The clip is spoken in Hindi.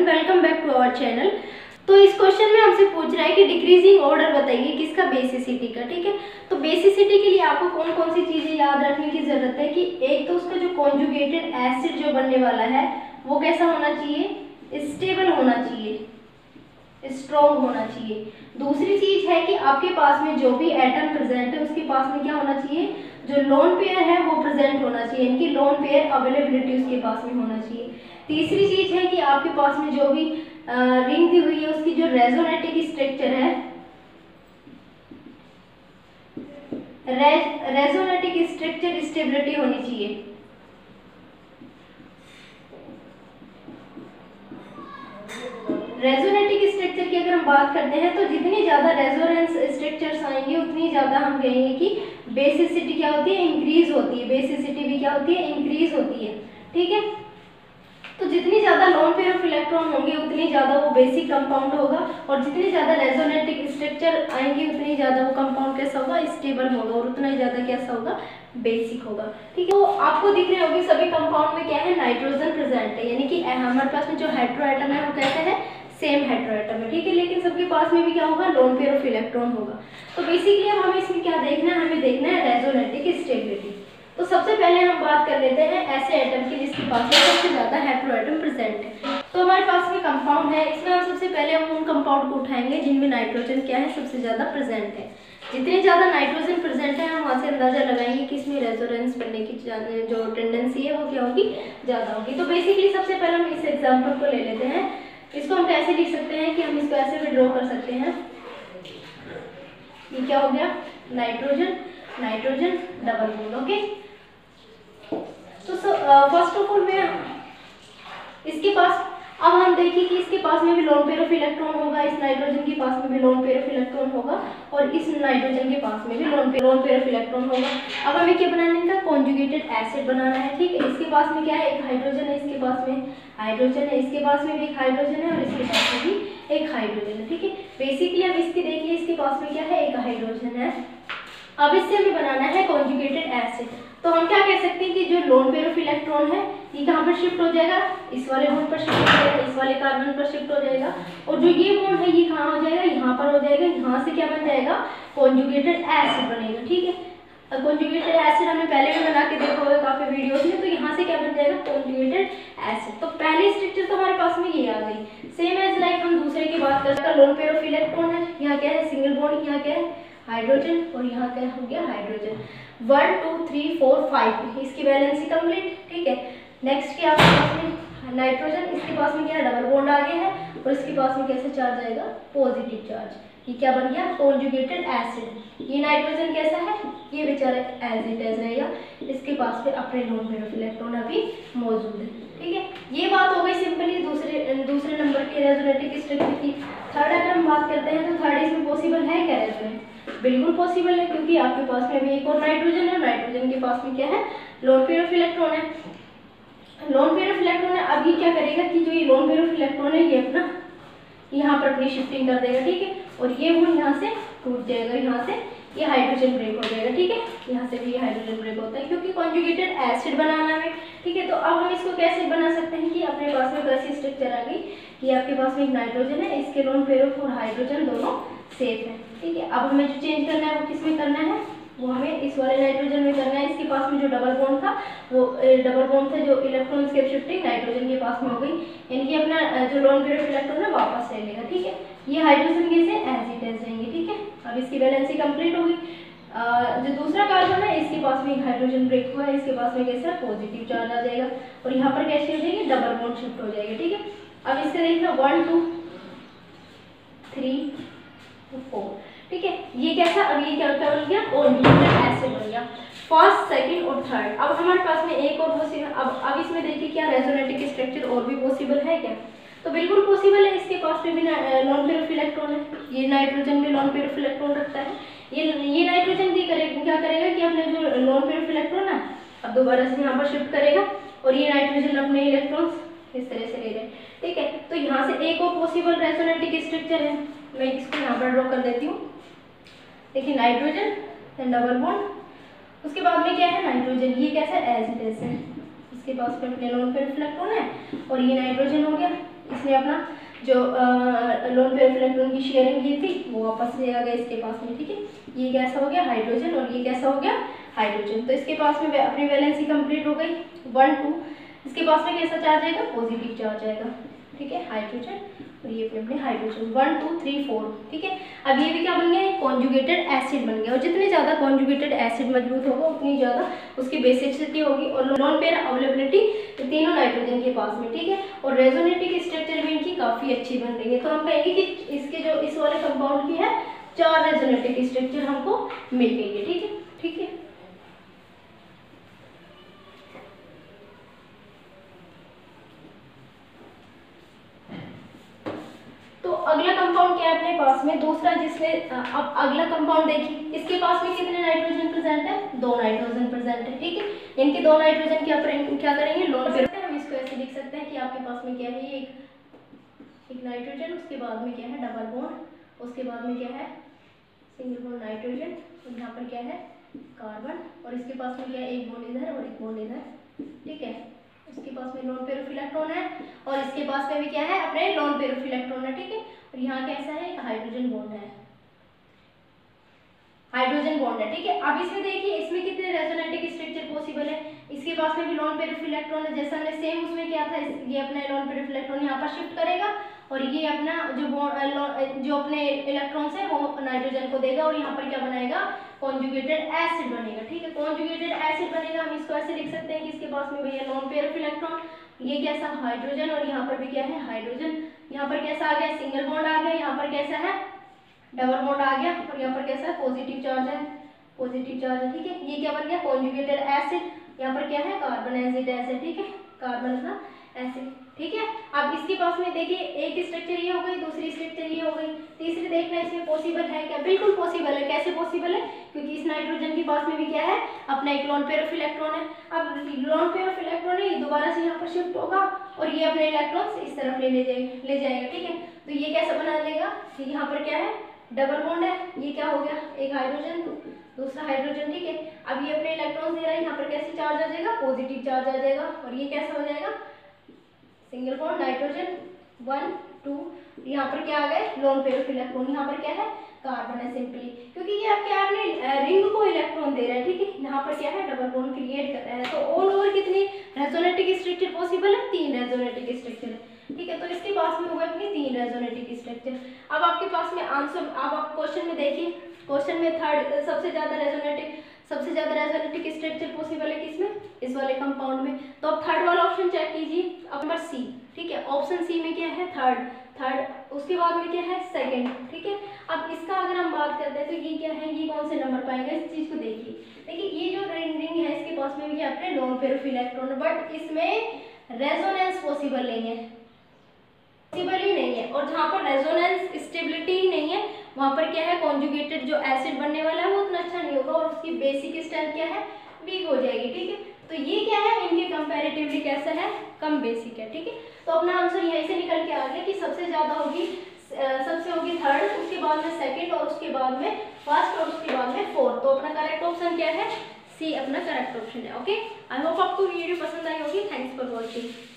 Welcome back to our channel. तो इस क्वेश्चन में हमसे पूछ रहा है कि डिक्रीजिंग ऑर्डर बताइए किसका, बेसिसिटी का। ठीक है, तो बेसिसिटी के लिए आपको कौन कौन सी चीजें याद रखने की जरूरत है कि एक तो उसका जो कॉन्जुगेटेड एसिड जो बनने वाला है वो कैसा होना चाहिए, स्टेबल होना चाहिए, स्ट्रॉन्ग होना चाहिए। दूसरी चीज है कि आपके पास में जो भी एटम प्रेजेंट है उसके पास में क्या होना चाहिए, जो लोन पेयर है वो प्रेजेंट होना चाहिए, इनकी लोन पेयर अवेलेबिलिटी उसके पास में होना चाहिए। तीसरी चीज है कि आपके पास में जो भी रिंग दी हुई है उसकी जो रेजोनेटिक स्ट्रक्चर है, रेजोनेटिक स्ट्रक्चर स्टेबिलिटी होनी चाहिए। रेजोनेटिक स्ट्रक्चर की अगर हम बात करते हैं तो जितनी ज्यादा रेजोनेंस स्ट्रक्चर्स आएंगे उतनी ज्यादा हम कहेंगे कि बेसिसिटी क्या होती है, इंक्रीज होती है। बेसिसिटी भी क्या होती है, इंक्रीज होती है। ठीक है, तो जितनी ज्यादा लोन पेयर ऑफ इलेक्ट्रॉन होंगे उतनी ज्यादा वो बेसिक कंपाउंड होगा, और जितनी ज्यादा रेजोनेटिक स्ट्रक्चर आएंगे उतनी ज्यादा वो कंपाउंड कैसा होगा, स्टेबल होगा, और उतना ही ज्यादा कैसा होगा, बेसिक होगा। ठीक है, तो आपको दिख रहे होंगे सभी कंपाउंड में क्या है, नाइट्रोजन प्रेजेंट है, यानी कि हमारे पास में जो हेटेरो एटम है वो कैसे है, सेम हेटेरो एटम है। ठीक है, लेकिन सबके पास में भी क्या होगा, लोन पेयर ऑफ इलेक्ट्रॉन होगा। तो बेसिकली अब हमें इसमें क्या देखना है, हमें देखना है रेजोनेटिक स्टेबिलिटी। तो सबसे पहले हम बात कर लेते हैं ऐसे एटम की जिसके पास में सबसे ज्यादा हेटेरो एटम प्रेजेंट है। तो हमारे पास में कंपाउंड है, इसमें हम सबसे पहले हम उन कंपाउंड को उठाएंगे जिनमें नाइट्रोजन क्या है, सबसे ज्यादा प्रेजेंट है। जितने ज्यादा नाइट्रोजन प्रेजेंट है हम वहां से अंदाजा लगाएंगे कि इसमें रेजोनेंस बनने की जो टेंडेंसी है वो क्या होगी, ज्यादा होगी। तो बेसिकली सबसे पहले हम इस एग्जाम्पल को ले लेते हैं। इसको हम कैसे लिख सकते हैं कि हम इसको ऐसे भी ड्रॉ कर सकते हैं, ये क्या हो गया, nitrogen nitrogen double bond. Okay, तो फर्स्ट ऑफ ऑल में इसके पास, अब हम देखिए कि इसके पास में भी लोन पेयर ऑफ इलेक्ट्रॉन होगा, इस नाइट्रोजन के पास में भी लोन पेयर ऑफ इलेक्ट्रॉन होगा, और इस नाइट्रोजन के पास में भी लोन पेयर ऑफ इलेक्ट्रॉन होगा। अब हमें क्या बनाने का, कॉन्जुगेटेड एसिड बनाना है। ठीक है, इसके पास में क्या है, एक हाइड्रोजन है, इसके पास में हाइड्रोजन है, इसके पास में भी एक हाइड्रोजन है, और इसके पास में भी एक हाइड्रोजन है। ठीक है, बेसिकली अब इसकी देखिए, इसके पास में क्या है, एक हाइड्रोजन है। अब इससे हमें बनाना है कॉन्जुगेटेड एसिड। तो हम क्या कह सकते हैं कि जो लोन पेयर ऑफ इलेक्ट्रॉन है ये कहाँ पर शिफ्ट हो जाएगा, इस वाले बॉन्ड पर शिफ्ट हो जाएगा, इस वाले कार्बन पर शिफ्ट हो जाएगा, और जो ये बॉन्ड है ये कहाँ हो जाएगा, यहाँ पर हो जाएगा। यहाँ से क्या बन जाएगा, कॉन्जुगेटेड एसिड बनेगा। ठीक है, कॉन्जुगेटेड एसिड हमने पहले भी बना के देखा होगा काफी वीडियोस में। तो यहाँ से क्या बन जाएगा, कॉन्जुगेटेड एसिड। तो पहली स्ट्रक्चर तो हमारे पास में ये आ गई। सेम एज लाइक हम दूसरे की बात करते हैं, लोन पेयर ऑफ इलेक्ट्रॉन है, यहाँ क्या है, सिंगल बॉन्ड, यहाँ क्या है, हाइड्रोजन, और यहाँ क्या हो गया, हाइड्रोजन। 1 2 3 4 5 इसकी वैलेंसी कंप्लीट। ठीक है, नेक्स्ट क्या आपके पास में नाइट्रोजन, इसके पास में क्या है, डबल बॉन्ड आ गया है, और इसके पास में कैसे चार्ज आएगा, पॉजिटिव चार्ज। ये क्या बन गया, कॉन्जुगेटेड एसिड। ये नाइट्रोजन कैसा है, ये बेचारा एज इट एज रहेगा, इसके पास में अपने लोन पेयर ऑफ इलेक्ट्रॉन अभी मौजूद है। ठीक है, ये बात हो गई सिंपली दूसरे नंबर के रेजोनेटिक स्ट्रक्चर की। थर्ड अगर हम बात करते हैं तो थर्ड इसमें पॉसिबल है क्या, रेजोनेंस बिल्कुल पॉसिबल है, क्योंकि आपके पास में भी एक और नाइट्रोजन है, नाइट्रोजन के पास में क्या है, लोन पेयर ऑफ इलेक्ट्रॉन है। लोन पेयर ऑफ इलेक्ट्रॉन है, अब ये क्या करेगा कि जो ये लोन पेयर ऑफ इलेक्ट्रॉन है ये अपना यहाँ पर अपनी शिफ्टिंग कर देगा। ठीक है, और ये बॉन्ड यहाँ से टूट जाएगा, यहाँ से ये हाइड्रोजन ब्रेक हो जाएगा। ठीक है, यहाँ से भी ये हाइड्रोजन ब्रेक होता है क्योंकि कॉन्जुगेटेड एसिड बनाना है। ठीक है, तो अब हम इसको कैसे बना सकते हैं कि अपने पास में कैसी स्ट्रक्चर आ गई कि आपके पास में एक नाइट्रोजन है, इसके लोन पेयर ऑफ और हाइड्रोजन दोनों सेफ है। ठीक है, अब हमें जो चेंज करना है वो किस में करना है, वो हमें इस वाले नाइट्रोजन में करना है। इसके पास में जो डबल बॉन्ड था वो डबल बॉन्ड था, जो इलेक्ट्रॉन्स की शिफ्टिंग नाइट्रोजन के पास में हो गई, यानी कि अपना जो लोन पेयर ऑफ इलेक्ट्रॉन है वापस ले लेगा। ठीक है, ये हाइड्रोजन कैसे एज इट एज रहेंगे। ठीक है, अब इसकी वैलेंसी कंप्लीट हो गई। जो दूसरा कार्बन है इसके पास में एक हाइड्रोजन ब्रेक हुआ है, इसके पास में कैसा पॉजिटिव चार्ज आ जाएगा, और यहाँ पर कैसे हो जाएगी, डबल बॉन्ड शिफ्ट हो जाएगा। ठीक है, अब इसका देखना 1 2 3 4। ठीक है, ये कैसा, अब ये क्या बन गया, कॉन्जुगेटेड एसिड बन गया, फर्स्ट सेकंड और थर्ड। अब हमारे पास में एक और पॉसिबल, अब इसमें देखिए क्या रेजोनेटिक स्ट्रक्चर और भी पॉसिबल है क्या, तो बिल्कुल पॉसिबल है। इसके पास में भी लोन पेयर ऑफ इलेक्ट्रॉन है, ये नाइट्रोजन भी लोन पेयर ऑफ इलेक्ट्रॉन रखता है। ये नाइट्रोजन क्या करेगा कि अपने जो लोन पेयर ऑफ इलेक्ट्रॉन है अब दोबारा से यहाँ पर शिफ्ट करेगा, और ये नाइट्रोजन अपने इलेक्ट्रॉन्स इस तरह से ले रहे हैं। ठीक है, तो यहाँ से एक और पॉसिबल रेजोनेटिक स्ट्रक्चर है, मैं इसको यहाँ पर ड्रॉ कर देती हूँ। देखिए नाइट्रोजन देन डबल बॉन्ड, उसके बाद में क्या है, नाइट्रोजन, ये कैसा एज इट इज है, इसके पास में अपने लोन पेयर ऑफ इलेक्ट्रॉन है, और ये नाइट्रोजन हो गया, इसने अपना जो लोन पेयर ऑफ इलेक्ट्रॉन की शेयरिंग की थी वो वापस ले आ गया इसके पास में, ठीक है। ये कैसा हो गया हाइड्रोजन और ये कैसा हो गया हाइड्रोजन। तो इसके पास में अपनी वैलेंसी कंप्लीट हो गई 1 2। इसके पास में कैसा चार्ज आएगा पॉजिटिव चार्ज आएगा, ठीक है, हाइड्रोजन। और ये अपने हाइड्रोजन 1 2 3 4, ठीक है। अब ये भी क्या बन गया कॉन्जुगेटेड एसिड बन गया। और जितने ज़्यादा कॉन्जुगेटेड एसिड मजबूत होगा उतनी ज़्यादा उसकी बेसिसिटी होगी और लोन पेयर अवेलेबिलिटी तीनों नाइट्रोजन के पास में, ठीक है। और रेजोनेटिक स्ट्रक्चर भी इनकी काफ़ी अच्छी बन रही है। तो हम कहेंगे कि इसके जो इस वाले कंपाउंड की है 4 रेजोनेटिक स्ट्रक्चर हमको मिल गई है, ठीक है, ठीक है। तो अगला कंपाउंड क्या है अपने पास में दूसरा, जिसमें अब अगला कंपाउंड देखिए इसके पास में कितने नाइट्रोजन प्रेजेंट है 2 नाइट्रोजन प्रेजेंट है, ठीक है। इनके 2 नाइट्रोजन क्या करेंगे लोन पेयर। हम इसको ऐसे लिख सकते हैं कि आपके पास में क्या है एक नाइट्रोजन, उसके बाद में क्या है डबल बॉन्ड, उसके बाद में क्या है सिंगल बॉन्ड नाइट्रोजन और यहाँ पर क्या है कार्बन और इसके पास में क्या है एक बॉन्ड इधर और एक बॉन्ड इधर, ठीक है। इसके पास में लोन पेयर ऑफ इलेक्ट्रॉन है और इसके पास में भी क्या है अपने लोन पेयर ऑफ इलेक्ट्रॉन है, ठीक है। और यहाँ कैसा है एक हाइड्रोजन बॉन्ड है, हाइड्रोजन बॉन्ड है, ठीक है। अब इसमें देखिए इसमें कितने रेजोनेटिक स्ट्रक्चर पॉसिबल है। इसके पास में भी लोन पेयर ऑफ इलेक्ट्रॉन है, जैसा हमने सेम उसमें किया था। ये अपना लोन पेयर ऑफ इलेक्ट्रॉन यहाँ पर शिफ्ट करेगा और ये अपना जो अपने इलेक्ट्रॉन्स है वो नाइट्रोजन को देगा और यहाँ पर क्या बनाएगा कॉन्जुगेटेड एसिड बनेगा, ठीक है। कॉन्जुगेटेड एसिड बनेगा, हम इसको ऐसे लिख सकते हैं कि इसके पास में भैया लोन पेयर ऑफ इलेक्ट्रॉन, ये कैसा हाइड्रोजन और यहाँ पर भी क्या है हाइड्रोजन। यहाँ पर कैसा आ गया सिंगल बॉन्ड आ गया, यहाँ पर कैसा है डबल बॉन्ड आ गया और यहाँ पर कैसा है पॉजिटिव चार्ज है, पॉजिटिव चार्ज है, ठीक है। ये क्या बन गया कॉन्जुगेटेड एसिड, यहाँ पर क्या है कार्बन एसिड, ठीक है, कार्बन अपना एसिड, ठीक है। अब इसके पास में देखिए एक स्ट्रक्चर ये हो गई, दूसरी स्ट्रक्चर ये हो गई, तीसरी देखना इसमें पॉसिबल है क्या, बिल्कुल पॉसिबल है। कैसे पॉसिबल है क्योंकि इस नाइट्रोजन के पास में भी क्या है अपना एक लोन पेयर ऑफ इलेक्ट्रॉन है। अब लोन पेयर ऑफ इलेक्ट्रॉन है ये दोबारा से यहाँ पर शिफ्ट होगा और ये अपने इलेक्ट्रॉन्स इस तरफ ले जाएगा, ठीक है। तो ये कैसा बना लेगा कि यहाँ पर क्या है डबल बॉन्ड है, ये क्या हो गया एक हाइड्रोजन दूसरा हाइड्रोजन, ठीक है। अब ये अपने इलेक्ट्रॉन्स दे रहा है, यहाँ पर कैसे चार्ज आ जाएगा पॉजिटिव चार्ज आ जाएगा और ये कैसा हो जाएगा सिंगल बॉन्ड नाइट्रोजन 1 2, यहाँ पर क्या आ गए लोन पेयर ऑफ इलेक्ट्रॉन, यहाँ पर क्या है कार्बन है सिंपली, क्योंकि ये आपके आपने रिंग को इलेक्ट्रॉन दे रहा है, ठीक है। यहाँ पर क्या है डबल बॉन्ड क्रिएट कर रहा है। तो ऑल ओवर कितनी रेजोनेटिक स्ट्रक्चर पॉसिबल है 3 रेजोनेटिक स्ट्रक्चर है, ठीक है। तो इसके पास में हो गए अपने 3 रेजोनेटिक स्ट्रक्चर। अब आपके पास में आंसर, अब आप क्वेश्चन में देखिए, क्वेश्चन में थर्ड सबसे ज्यादा रेजोनेटिक स्ट्रक्चर पॉसिबल है किसमें इस वाले कंपाउंड में। तो अब थर्ड वाला ऑप्शन चेक कीजिए, अब नंबर सी, ठीक है। ऑप्शन सी में क्या है थर्ड, उसके बाद में क्या है सेकंड, ठीक है। अब इसका अगर हम बात करते हैं तो ये क्या है, ये कौन से नंबर पाएंगे इस चीज को देखिए ये जो रिंग है इसके पास में भी क्या अपने lone pair of electron, but इसमें रेजोनेंस पॉसिबल नहीं है, पॉसिबल ही नहीं है। और जहाँ पर रेजोनेंस स्टेबिलिटी ही नहीं है वहाँ पर क्या है कॉन्जुगेटेड जो एसिड बनने वाला है वो उतना अच्छा नहीं होगा और उसकी बेसिक स्ट्रेंथ क्या है वीक हो जाएगी, ठीक है। तो ये क्या है इनके कंपैरेटिवली कैसा है कम बेसिक है, ठीक है। तो अपना आंसर यहीं से निकल के आ गया कि सबसे ज्यादा होगी सबसे होगी थर्ड, उसके बाद में सेकंड और उसके बाद में फर्स्ट और उसके बाद में फोर्थ। तो अपना करेक्ट ऑप्शन क्या है सी अपना करेक्ट ऑप्शन है। ओके, आई होप आपको वीडियो पसंद आई होगी। Thanks for watching.